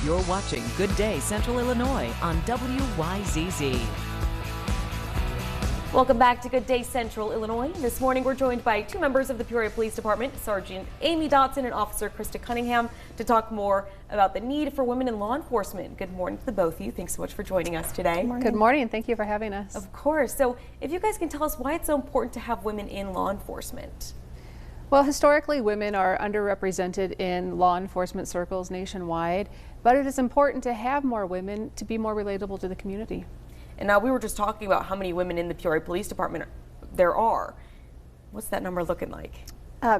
You're watching Good Day Central Illinois on WYZZ. Welcome back to Good Day Central Illinois. This morning we're joined by two members of the Peoria Police Department, Sergeant Amy Dotson and Officer Krista Cunningham, to talk more about the need for women in law enforcement. Good morning to the both of you. Thanks so much for joining us today. Good morning. Thank you for having us. Of course. So if you guys can tell us why it's so important to have women in law enforcement. Well, historically, women are underrepresented in law enforcement circles nationwide, but it is important to have more women to be more relatable to the community. And now we were just talking about how many women in the Peoria Police Department there are. What's that number looking like?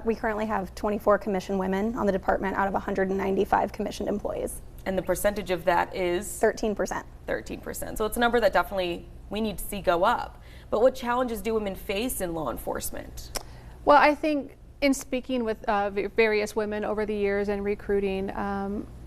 We currently have 24 commissioned women on the department out of 195 commissioned employees. And the percentage of that is? 13%. 13%. So it's a number that definitely we need to see go up. But what challenges do women face in law enforcement? Well, I think in speaking with various women over the years and recruiting,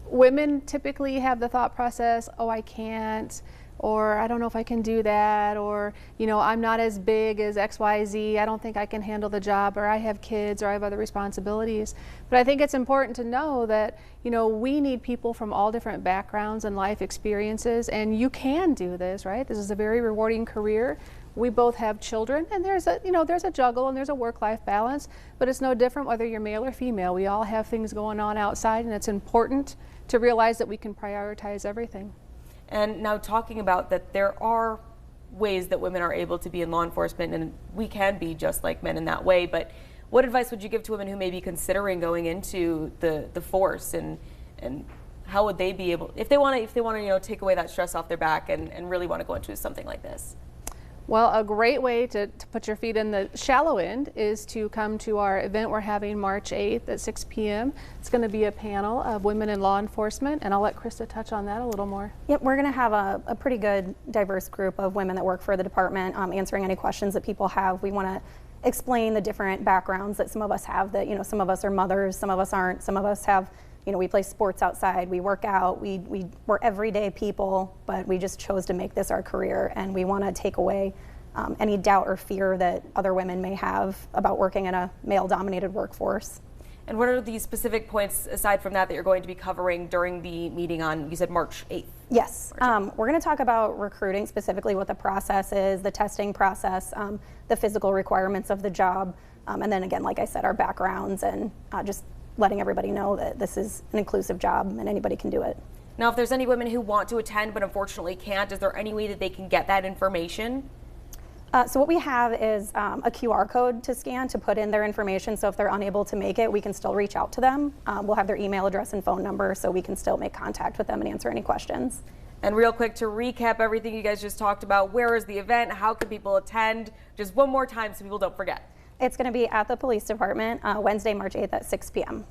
women typically have the thought process, oh, I can't, or I don't know if I can do that, or, you know, I'm not as big as XYZ, I don't think I can handle the job, or I have kids, or I have other responsibilities. But I think it's important to know that, you know, we need people from all different backgrounds and life experiences, and you can do this, right? This is a very rewarding career. We both have children, and there's a juggle and there's a work-life balance, but it's no different whether you're male or female. We all have things going on outside, and it's important to realize that we can prioritize everything. And now talking about that, there are ways that women are able to be in law enforcement, and we can be just like men in that way. But what advice would you give to women who may be considering going into the force, and how would they be able, if they want to take away that stress off their back and really want to go into something like this? Well, a great way to put your feet in the shallow end is to come to our event we're having March 8th at 6 p.m. It's going to be a panel of women in law enforcement, and I'll let Krista touch on that a little more. Yep, we're going to have a pretty good diverse group of women that work for the department, answering any questions that people have. We want to explain the different backgrounds that some of us have, that, you know, some of us are mothers, some of us aren't, some of us have, you know, we play sports outside, we work out, we're everyday people, but we just chose to make this our career, and we want to take away any doubt or fear that other women may have about working in a male-dominated workforce. And what are the specific points, aside from that, that you're going to be covering during the meeting on, you said March 8th? Yes, we're going to talk about recruiting, specifically what the process is, the testing process, the physical requirements of the job, and then again, like I said, our backgrounds, and just letting everybody know that this is an inclusive job and anybody can do it. Now, if there's any women who want to attend but unfortunately can't, is there any way that they can get that information? So what we have is a QR code to scan to put in their information, so if they're unable to make it, we can still reach out to them. We'll have their email address and phone number, so we can still make contact with them and answer any questions. And real quick, to recap everything you guys just talked about, where is the event? How can people attend? Just one more time so people don't forget. It's going to be at the police department Wednesday, March 8th at 6 p.m.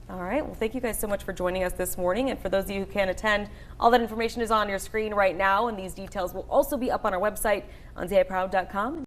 All right. Well, thank you guys so much for joining us this morning. And for those of you who can't attend, all that information is on your screen right now, and these details will also be up on our website on ZIProud.com.